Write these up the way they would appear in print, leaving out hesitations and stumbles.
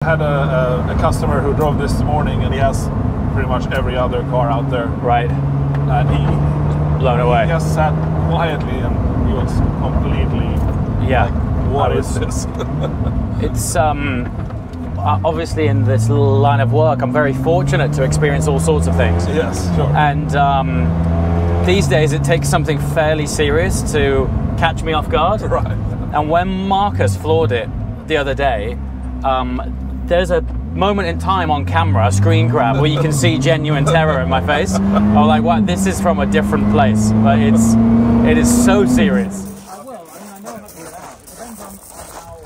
I had a customer who drove this morning, and he has pretty much every other car out there. Right. And he was blown away. He just sat quietly, and he was completely like, what is this? It's obviously in this line of work, I'm very fortunate to experience all sorts of things. Yes, sure. And these days it takes something fairly serious to catch me off guard. Right. And when Marcus floored it the other day, there's a moment in time on camera, a screen grab, where you can see genuine terror in my face. I was like, "What? This is from a different place." But it is so serious. I will. I mean, I know I'm not going to get out. It depends on how.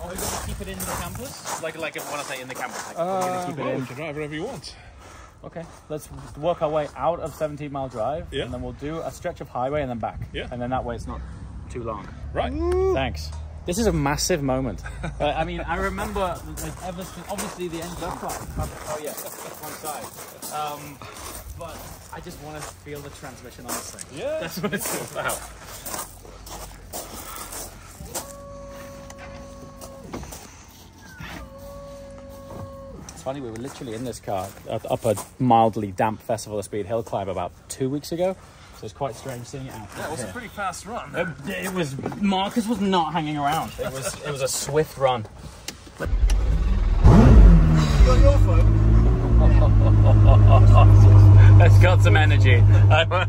Are we going to keep it in the campus? Like when I say in the campus, like we're going to keep it in. You can drive wherever you want. Okay, let's work our way out of 17 Mile Drive, yeah. And then we'll do a stretch of highway and then back. Yeah. And then that way it's not too long. Right. Thanks. This is a massive moment. I mean, I remember, like, ever since, obviously the engine. Oh yeah, one side. But I just want to feel the transmission on this thing. Yeah. That's what it's all about. It's funny, we were literally in this car up a mildly damp Festival of Speed hill climb about 2 weeks ago. So it's quite strange seeing it out. Yeah, it was a pretty fast run. It was. Marcus was not hanging around. It was a swift run. You got your phone? It's got some energy. I will.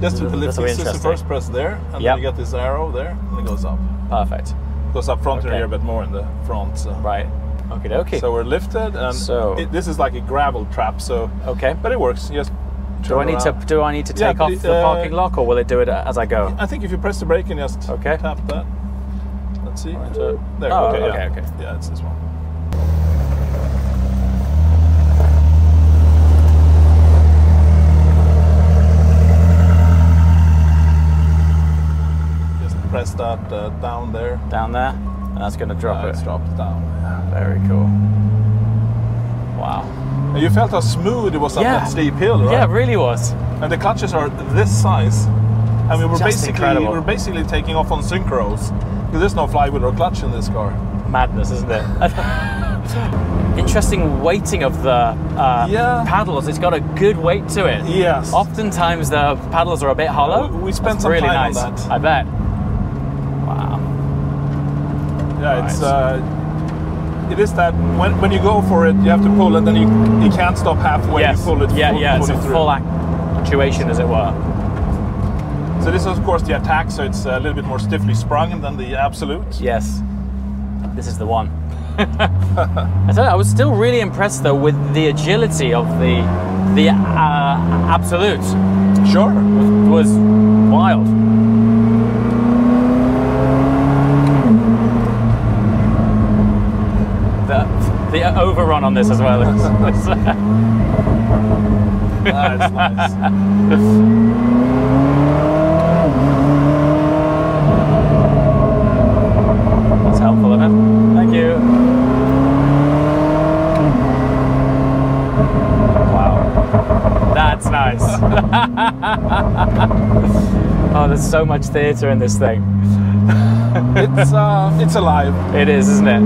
Just with the lift system, first press there, and then you get this arrow there, and it goes up. Perfect. It goes up front here a bit more in the front. So. Right. Okie dokie. So we're lifted, and this is like a gravel trap. So but it works. Just do I need to take off the parking lock, or will it do it as I go? I think if you press the brake and just tap that. Let's see. Right. There. Oh, okay. Yeah, it's this one. Just press that down there. Down there, and that's going to drop it. It's dropped down. Very cool. Wow. And you felt how smooth it was up that steep hill, right? Yeah, it really was. And the clutches are this size, and we were incredible. basically taking off on synchros because there's no flywheel or clutch in this car. Madness, isn't it? Interesting weighting of the paddles. It's got a good weight to it. Yes. Oftentimes the paddles are a bit hollow. We spent some really time nice on that. I bet. Wow. Yeah, it's. It is that when you go for it, you have to pull, and then you can't stop halfway. Yes. You pull it. It's a full actuation, as it were. So this is of course the Attack, so it's a little bit more stiffly sprung than the Absolute. Yes, this is the one. I tell you, I was still really impressed though with the agility of the Absolute. Sure, it was wild. The overrun on this as well. That's nice. That's helpful of him. Thank you. Wow. That's nice. Oh, there's so much theatre in this thing. It's alive. It is, isn't it?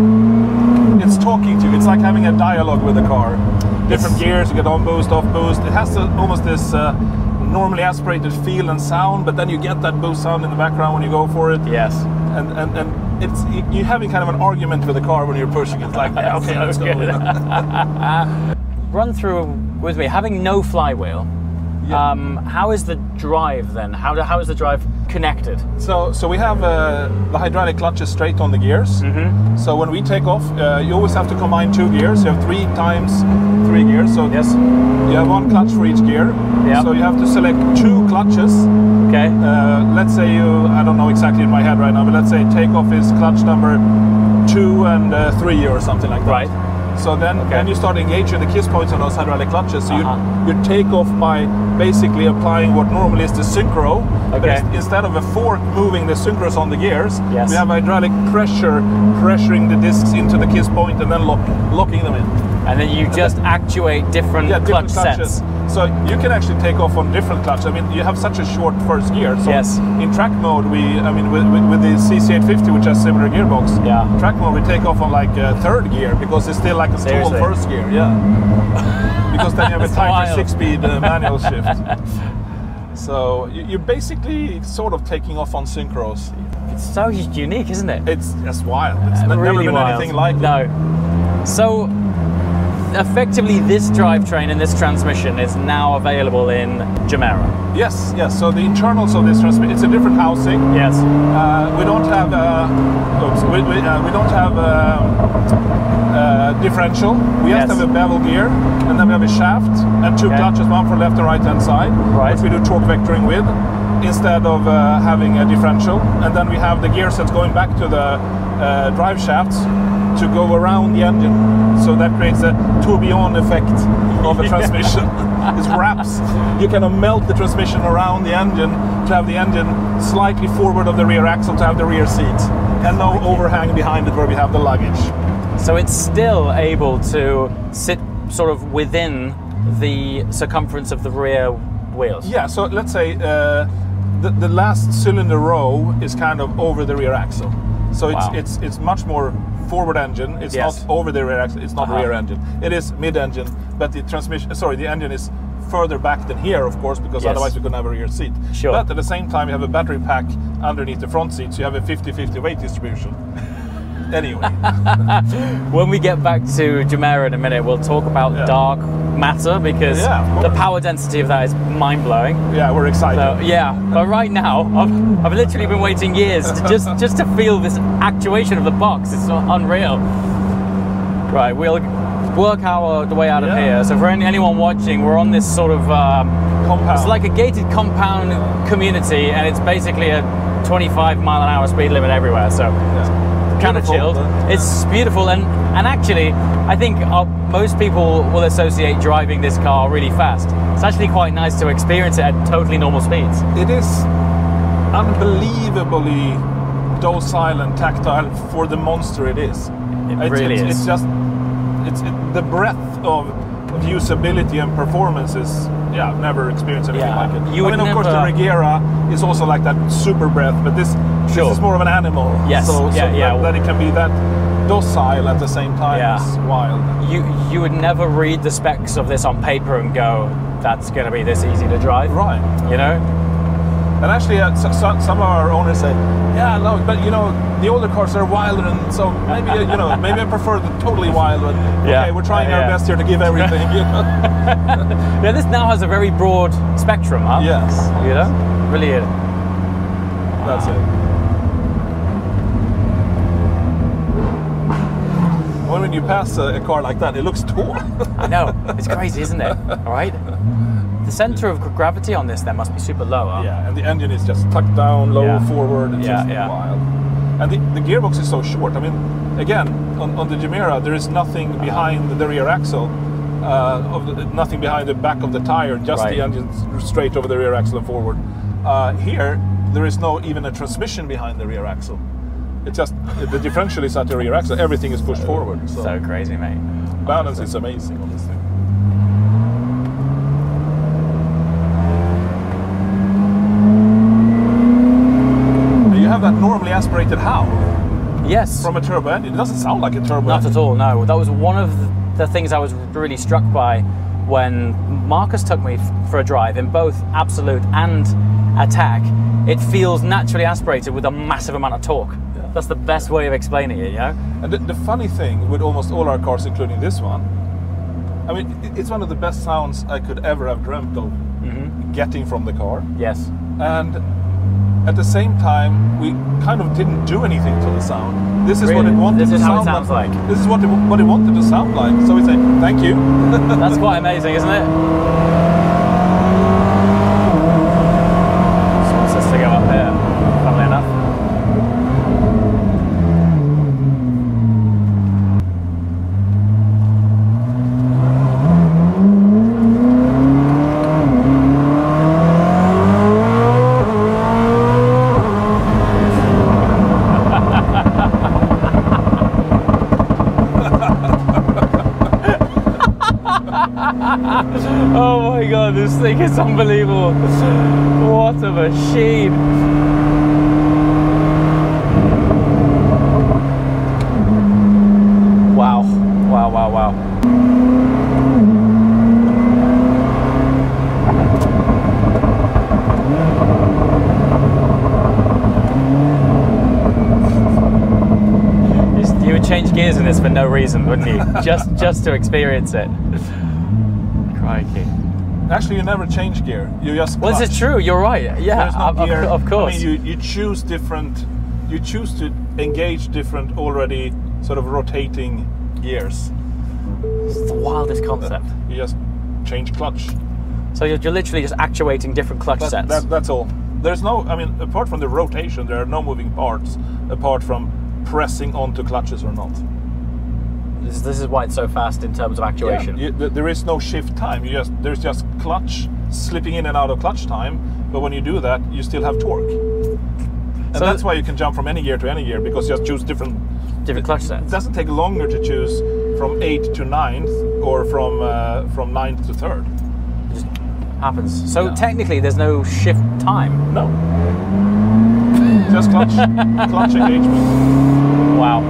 It's talking to you. It's like having a dialogue with the car. Different gears, you get on boost, off boost. It has almost this normally aspirated feel and sound, but then you get that boost sound in the background when you go for it. Yes. And it's you're having kind of an argument with the car when you're pushing it. Like, yeah, okay, let's go. Run through with me. Having no flywheel, how is the drive then? How is the drive connected? So we have the hydraulic clutches straight on the gears. Mm-hmm. So when we take off, you always have to combine 2 gears. You have 3 times 3 gears. So yes, you have 1 clutch for each gear. Yep. So you have to select 2 clutches. Okay. Let's say I don't know exactly in my head right now, but let's say takeoff is clutch number 2 and 3 or something like that. Right. So then you start engaging the kiss points on those hydraulic clutches. So you take off by basically applying what normally is the synchro. Okay. But instead of a fork moving the synchros on the gears, we have hydraulic pressure pressuring the discs into the kiss point and then locking them in. And then you just actuate different clutch clutches. sets. So you can actually take off on different clutches. I mean, you have such a short first gear. So Yes. in track mode, with the CC850, which has similar gearbox, Yeah. track mode we take off on like third gear because it's still like a stall Seriously? first gear. Yeah. Because then you have a That's tighter wild. 6-speed manual shift. So you're basically sort of taking off on synchros. It's so unique, isn't it? It's wild. It's never really been wild. anything like it. No. So, effectively, this drivetrain and this transmission is now available in Jumeirah. Yes, yes. So the internals of this transmission, it's a different housing. Yes. We don't have we don't have differential. We just Yes. have a bevel gear, and then we have a shaft and two Okay. clutches, one for left and right hand side, Right. which we do torque vectoring with, instead of having a differential. And then we have the gear sets going back to the drive shafts to go around the engine. So that creates a tourbillon effect of a transmission. It wraps. You kind of melt the transmission around the engine to have the engine slightly forward of the rear axle to have the rear seat, and no overhang behind it where we have the luggage. So it's still able to sit sort of within the circumference of the rear wheels. Yeah, so let's say the last cylinder row is kind of over the rear axle. So Wow. it's much more forward engine. It's Yes. not over the rear axle. It's not Uh-huh. rear engine. It is mid engine, but the the engine is further back than here, of course, because Yes. otherwise we couldn't have a rear seat. Sure. But at the same time, you have a battery pack underneath the front seat, so you have a 50-50 weight distribution. Anyway, When we get back to Jumeirah in a minute, we'll talk about Yeah. dark matter because Yeah, of the course. power density of that is mind-blowing. yeah, we're excited. So, yeah, but right now, I've literally been waiting years to just to feel this actuation of the box. It's unreal. Right, we'll work the way out of Yeah. here. So for anyone watching, we're on this sort of Compound. it's like a gated compound community, and it's basically a 25-mile-an-hour speed limit everywhere. So kind of Beautiful. chilled. It's beautiful, and actually, I think most people will associate driving this car really fast. It's actually quite nice to experience it at totally normal speeds. It is unbelievably docile and tactile for the monster it is. It really is. It's just the breadth of usability and performance is, yeah, I've never experienced anything Yeah, like it. you I would mean, of course, the never- Regera is also like that super breadth, but this Sure. is more of an animal. Yes, So yeah. that it can be that docile at the same time Yeah. is wild. You would never read the specs of this on paper and go, that's going to be this easy to drive. Right. You know? And actually, some of our owners say, "Yeah, I love it, but you know, the older cars are wilder, and so maybe maybe I prefer the totally wild one." Yeah. Okay, we're trying Yeah. our best here to give everything. You know? Yeah, this now has a very broad spectrum, huh? Yes, You know? Brilliant. that's it. When you pass a car like that, it looks tall. I know. It's crazy, isn't it? All right? The center of gravity on this then must be super low, huh? Yeah, and the engine is just tucked down, low, Yeah. forward. It's Yeah, just yeah. wild. And the gearbox is so short. I mean, again, on the Jumeirah, there is nothing behind the rear axle, nothing behind the back of the tire, just Right. the engine straight over the rear axle and forward. Here, there is no even a transmission behind the rear axle. It's just the differential is at the rear axle. Everything is pushed forward. So So crazy, mate. balance is amazing on this thing. You have that normally aspirated howl Yes. from a turbo engine. It doesn't sound like a turbo Not engine. at all, no. That was one of the things I was really struck by when Marcus took me for a drive in both Absolute and Attack. It feels naturally aspirated with a massive amount of torque. Yeah. That's the best way of explaining it, you know? And the funny thing with almost all our cars, including this one, I mean, it's one of the best sounds I could ever have dreamt of getting from the car. Yes. And at the same time, we kind of didn't do anything to the sound. This is what Really? it wanted This to is how it sound sounds like. This is what it wanted to sound like. So we say, thank you. That's quite amazing, isn't it? Just wants us to go up here, funnily enough. Oh my god, this thing is unbelievable. What a machine. Wow, wow, wow, wow. You would change gears in this for no reason, wouldn't you? just to experience it. Crikey. Actually, you never change gear. You just clutch. Well, this is true. You're right. Yeah, No gear. of course. I mean, you choose different. You choose to engage different already sort of rotating gears. It's the wildest concept. You just change clutch. So you're literally just actuating different clutch sets. That's all. There's no. I mean, apart from the rotation, there are no moving parts apart from pressing onto clutches or not. This is why it's so fast in terms of actuation. Yeah, there is no shift time. There's just clutch slipping in and out of clutch time. But when you do that, you still have torque. And So that's why you can jump from any gear to any gear, because you just choose different clutch It sets. doesn't take longer to choose from 8th to 9th or from 9th to 3rd. It just happens. So Yeah. technically, there's no shift time. No. Just clutch engagement. Wow.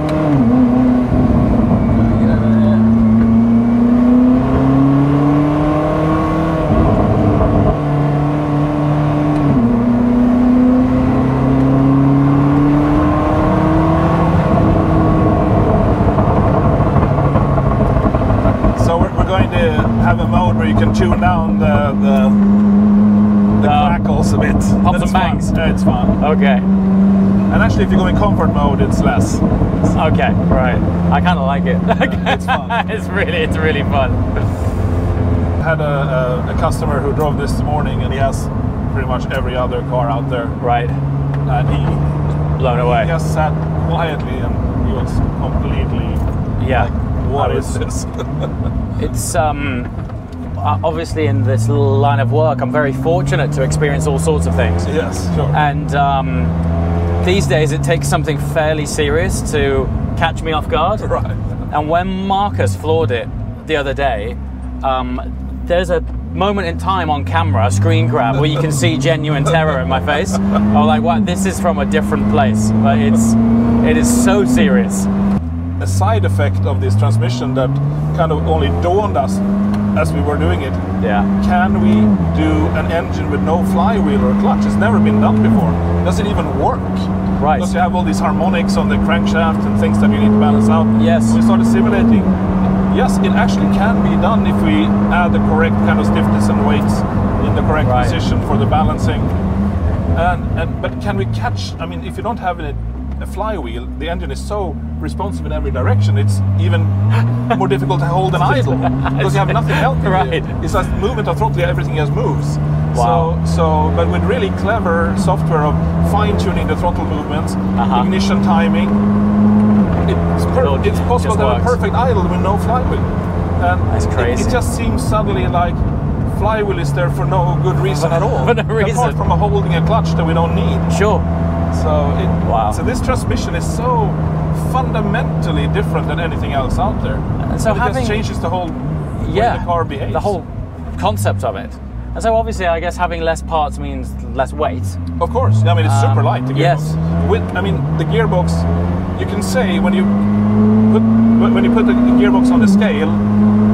So we're going to have a mode where you can tune down the crackles a bit. Pops That's and bangs. fun. Yeah, it's fun. Okay. And actually, if you go in comfort mode, it's less. Okay. Right. I kind of like it. It's fun. it's really fun. I had a customer who drove this morning, and he has pretty much every other car out there. Right. And he Blown away. just sat quietly, and he was completely Yeah. like, what is this? It's obviously in this line of work, I'm very fortunate to experience all sorts of things. Yes, sure. And these days, it takes something fairly serious to catch me off guard. Right. And when Marcus floored it the other day, there's a moment in time on camera, screen grab, where you can see genuine terror in my face. I was like, wow, this is from a different place. But it is so serious. A side effect of this transmission that kind of only dawned us as we were doing it. Yeah. Can we do an engine with no flywheel or clutch? It's never been done before. Does it even work? Right. Because you have all these harmonics on the crankshaft and things that you need to balance out. Yes. We started simulating. Yes, it actually can be done if we add the correct kind of stiffness and weights in the correct Right. position for the balancing. But can we catch? I mean, if you don't have a flywheel, the engine is so responsive in every direction. It's even more difficult to hold an idle because you have nothing helping Right. you. It's like movement of throttle, everything just moves. Wow. But with really clever software of fine-tuning the throttle movements, Uh-huh. ignition timing, it's possible just to have a works. perfect idle with no flywheel. And That's crazy. It just seems suddenly like flywheel is there for no good reason at all. For no reason. Apart from holding a clutch that we don't need. Sure. Wow. So this transmission is so fundamentally different than anything else out there. And so it just changes the whole way the car behaves. the whole concept of it. And so obviously, I guess having less parts means less weight. Of course. I mean, it's super light. The gearbox. Yes. The gearbox. You can say when you put the gearbox on the scale,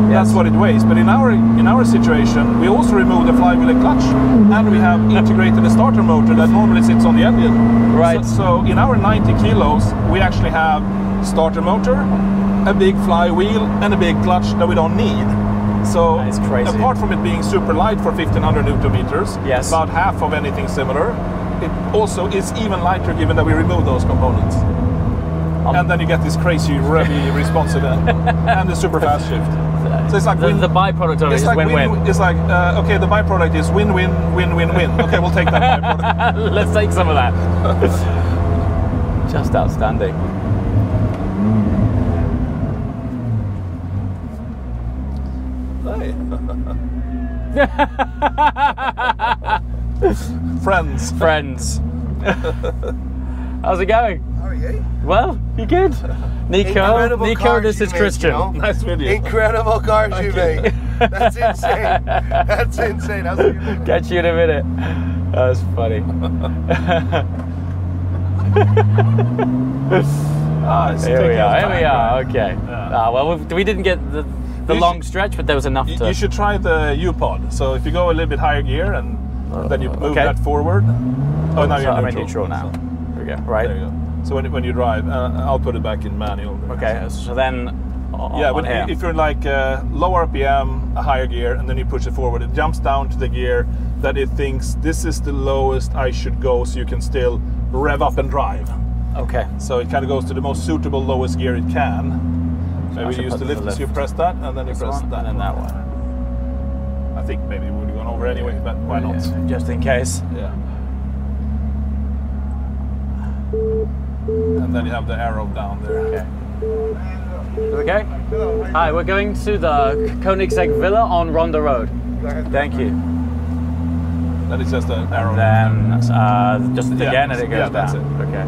that's what it weighs. But in our situation, we also remove the flywheel and clutch, and we have integrated a starter motor that normally sits on the engine. Right. So in our 90 kilos, we actually have starter motor, a big flywheel, and a big clutch that we don't need. So That is crazy. apart from it being super light for 1500 Newton meters, Yes. about half of anything similar, it also is even lighter given that we remove those components. And then you get this crazy revvy responsive and the super fast shift. So it's like The byproduct of it is win-win. It's like okay, the byproduct is win-win, win-win-win. Okay, we'll take that byproduct. Let's take some of that. Just outstanding. Hey. Friends. How's it going? How are you? Well, you good? Nico, Incredible Nico, cars this you is make, Christian. you know? Nice video. Incredible cars you make. That's insane. That's insane. I'll see you in a minute. Catch you in a minute. That's funny. Here we are. Okay. Well, we didn't get the long stretch, but there was enough to. You should try the U-pod. So if you go a little bit higher gear and then you move that forward. Oh, now you're I'm neutral. in neutral now. So, There we go. Right. there you go. So when you drive, I'll put it back in manual. Okay. So then. Yeah, but if you're like low RPM, a higher gear, and then you push it forward, it jumps down to the gear that it thinks this is the lowest I should go, so you can still rev up and drive. Okay. So it kind of goes to the most suitable lowest gear it can. Maybe you use the lift, so you press that, and then you press that. And then that one. I think maybe we would have gone over anyway, but why not? Yeah, just in case. Yeah. And then you have the arrow down there. Okay. Okay. Hi, we're going to the Koenigsegg Villa on Ronda Road. Thank you. That is just an arrow. Then just again, and it goes down. That's it. Okay.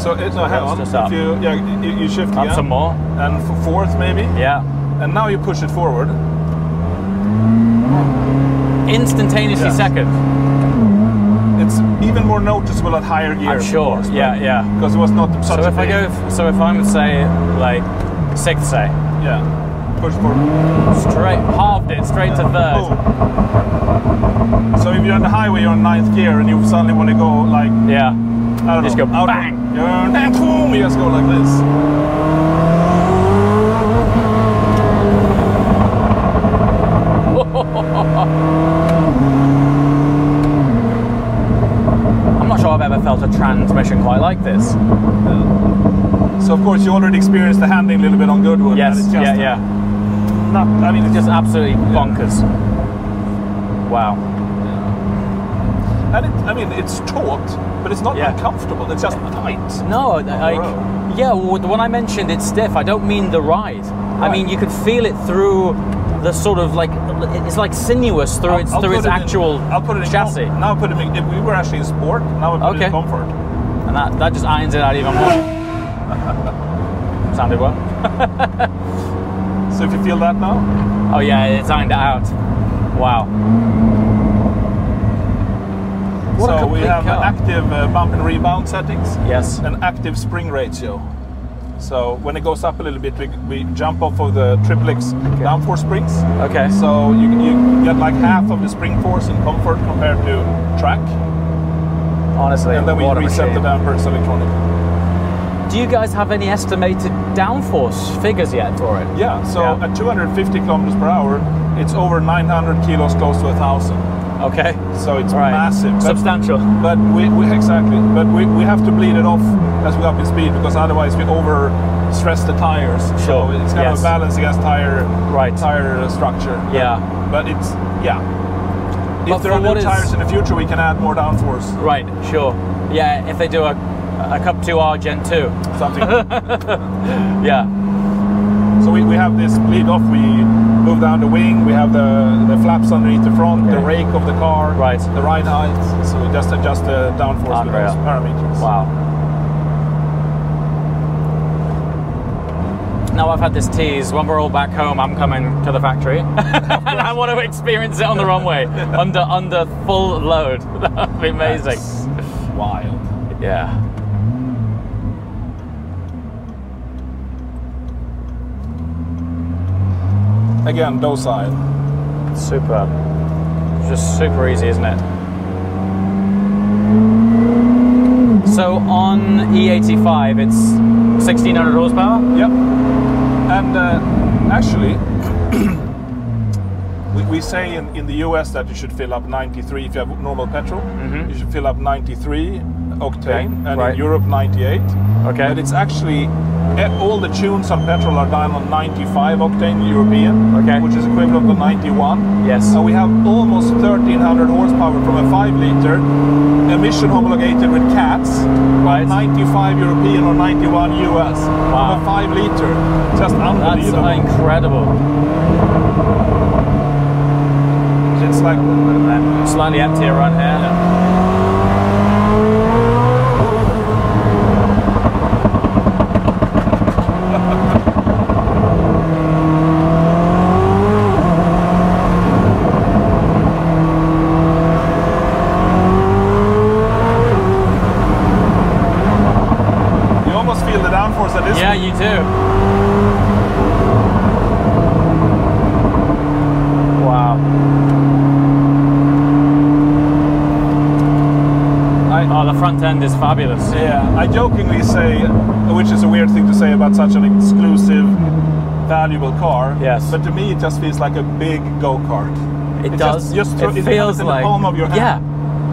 So hang on. Just up. If you shift Up again. some more. And for fourth maybe. Yeah. And now you push it forward. Instantaneously Yeah. second. It's even more noticeable at higher gear. I'm sure. Of course, Yeah, right? yeah. Because it was not such So a if I big- go, so if I'm say like sixth, say Yeah. Push forward. straight, halved it straight to third. Boom. So if you're on the highway, you're on ninth gear, and you suddenly want to go like Yeah. I don't Just know, go out- bang. And boom, you just go like this. I'm not sure I've ever felt a transmission quite like this. So of course you already experienced the handling a little bit on Goodwood. Yes. And it's just Yeah. not. I mean, It's just absolutely bonkers. Wow. And it's taut, but it's not Yeah. uncomfortable. It's just tight. No, the like, road. yeah. Well, when I mentioned it's stiff, I don't mean the ride. I Right. mean you could feel it through the sort of like it's like sinuous through its I'll put it in- actual I'll put it in chassis, Now I put it in. If we were actually in sport, now I put it in Okay. comfort. and that just irons it out even more. Sounded well. So if you feel that now, Oh yeah, it's ironed it out. Wow. What a so we complete have car. active bump and rebound settings. Yes. An active spring ratio. So when it goes up a little bit, we jump off of the XXX downforce springs. Okay. So you get like half of the spring force in comfort compared to track. Honestly, And then we what a reset the machine. dampers electronically. Do you guys have any estimated downforce figures yet for it? Yeah, so Yeah. at 250 kilometers per hour, it's over 900 kilos, close to 1,000. Okay. So it's Right. massive. Substantial. But we exactly. But we have to bleed it off as we go up in speed, because otherwise we over stress the tires. Sure. So it's kind Yes. of a balance against tire Right. structure. Yeah. But it's But If there for are new what is- tires in the future, we can add more downforce. Right. Sure. Yeah. If they do a Cup 2R Gen 2. Something. Yeah. So we have this bleed off. We move down the wing. We have the flaps underneath the front, the Okay. rake of the car, Right. the ride height. So we just adjust the downforce with Unreal. those parameters. Wow. Now I've had this tease. When we're all back home, I'm coming to the factory, and I want to experience it on the runway under full load. That'd be amazing. That's wild. Yeah. Again, docile. Super. Just super easy, isn't it? So on E85, it's 1600 horsepower? Yep. And actually, we say in the US that you should fill up 93 if you have normal petrol. You should fill up 93 octane, and right. in Europe 98. Okay. But it's actually all the tunes on petrol are done on 95 octane European, Okay. which is equivalent to 91. Yes. So we have almost 1300 horsepower from a 5 liter emission homologated with CATs, Right. 95 European or 91 US. Wow. From a 5 liter. Just That's unbelievable. incredible. It's like Slightly emptier run here. worse than this. Yeah, you do. Wow. Oh, the front end is fabulous. Yeah, I jokingly say, which is a weird thing to say about such an exclusive, valuable car. Yes. But to me, it just feels like a big go-kart. It does. It feels in like the palm of your hand. Yeah.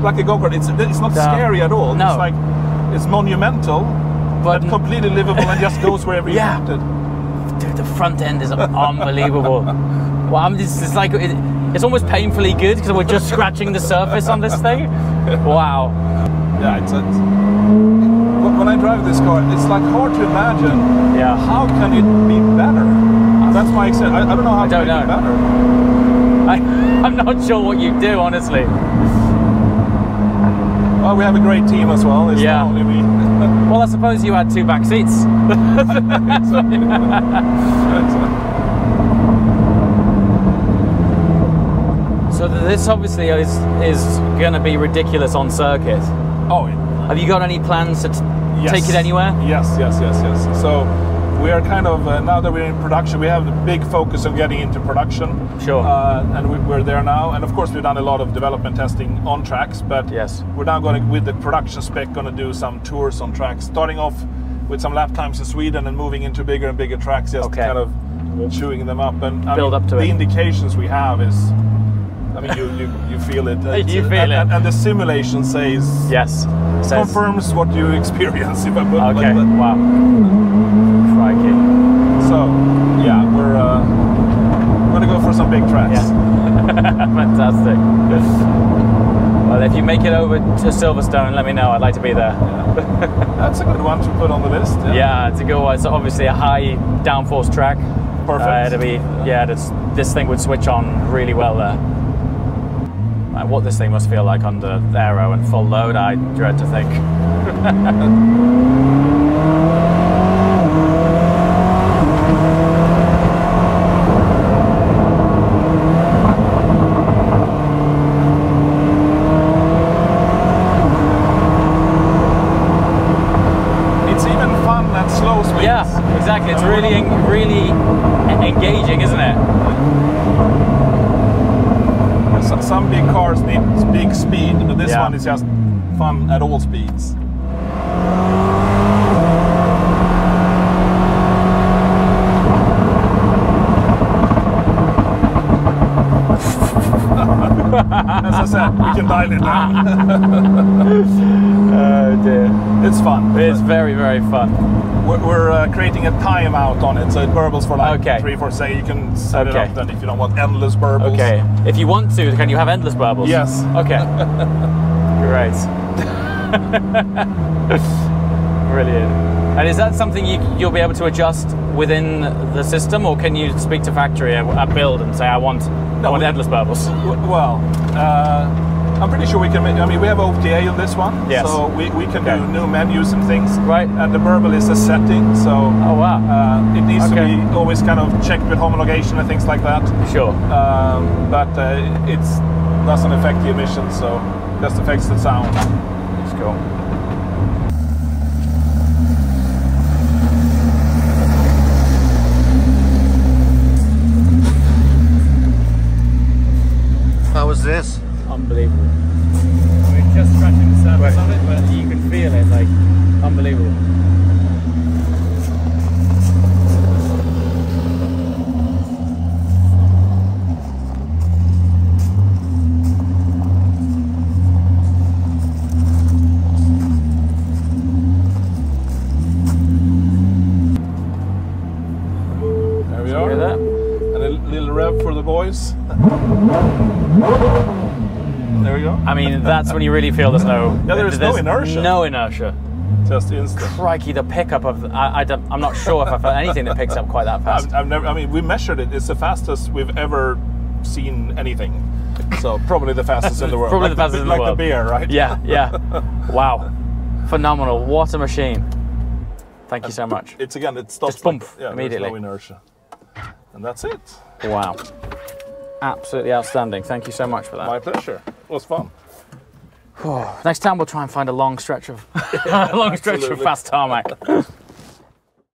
Like a go-kart. It's not scary at all. No. It's like it's monumental, but completely livable and just goes wherever you want it. Dude, the front end is unbelievable. Well, it's like it's almost painfully good because we're just scratching the surface on this thing. Wow. Yeah, when I drive this car, it's like hard to imagine. Yeah. How can it be better? That's my extent. I don't know how to make it better. I'm not sure what you do, honestly. Well, we have a great team as well. It's not only me. Well, I suppose you had 2 back seats. So this obviously is going to be ridiculous on circuit. Oh, yeah. Have you got any plans to take it anywhere? Yes. So we are kind of, now that we're in production, we have the big focus on getting into production. Sure. And we're there now. And of course, we've done a lot of development testing on tracks, but we're now going, with the production spec, going to do some tours on tracks, starting off with some lap times in Sweden and moving into bigger and bigger tracks, just kind of chewing them up. And build up to it. The indications we have is, I mean, you feel it. You feel it. And the simulation says... Yes. Confirms what you experience, if I put it like that. Wow. Crikey. So, yeah, we're going to go for some big tracks. Yeah. Fantastic. Well, if you make it over to Silverstone, let me know. I'd like to be there. Yeah. That's a good one to put on the list. Yeah, it's a good one. It's obviously a high downforce track. Perfect. It'll be, this thing would switch on really well there. What this thing must feel like under aero and full load, I dread to think. It's even fun at slow speeds. Yeah, exactly. It's really engaging, isn't it? Some big cars need big speed, but this one is just fun at all speeds. As I said, we can dial it down. Oh dear. It's fun. It's very, very fun. We're creating a timeout on it, so it burbles for like 3-4 seconds. You can set it up then if you don't want endless burbles. Okay. If you want to, can you have endless burbles? Yes. Okay. Great. Brilliant. And is that something you'll be able to adjust within the system, or can you speak to factory at build and say, I want endless burbles? Well, I'm pretty sure we can. I mean, we have OTA on this one, so we can do new menus and things. Right. And the burble is a setting, so it needs to be always kind of checked with homologation and things like that. Sure. But it doesn't affect the emissions, so it just affects the sound. That's cool. How was this? Unbelievable. We're just scratching the surface of it, but you can feel it, like, unbelievable. There we are. Hear that? And a little rev for the boys. There we go. I mean, that's when you really feel there's no... Yeah, there's no inertia. No inertia. Just instant. Crikey, the pickup of... I'm not sure if I've had anything that picks up quite that fast. I've never... I mean, we measured it. It's the fastest we've ever seen anything. So probably the fastest in the world. Probably the fastest in the world. Like the beer, right? Yeah, yeah. Wow. Phenomenal. What a machine. Thank you so much. It stops just bump immediately. immediately. No inertia. And that's it. Wow. Absolutely outstanding. Thank you so much for that. My pleasure. It was fun. Next time we'll try and find a long stretch of fast tarmac.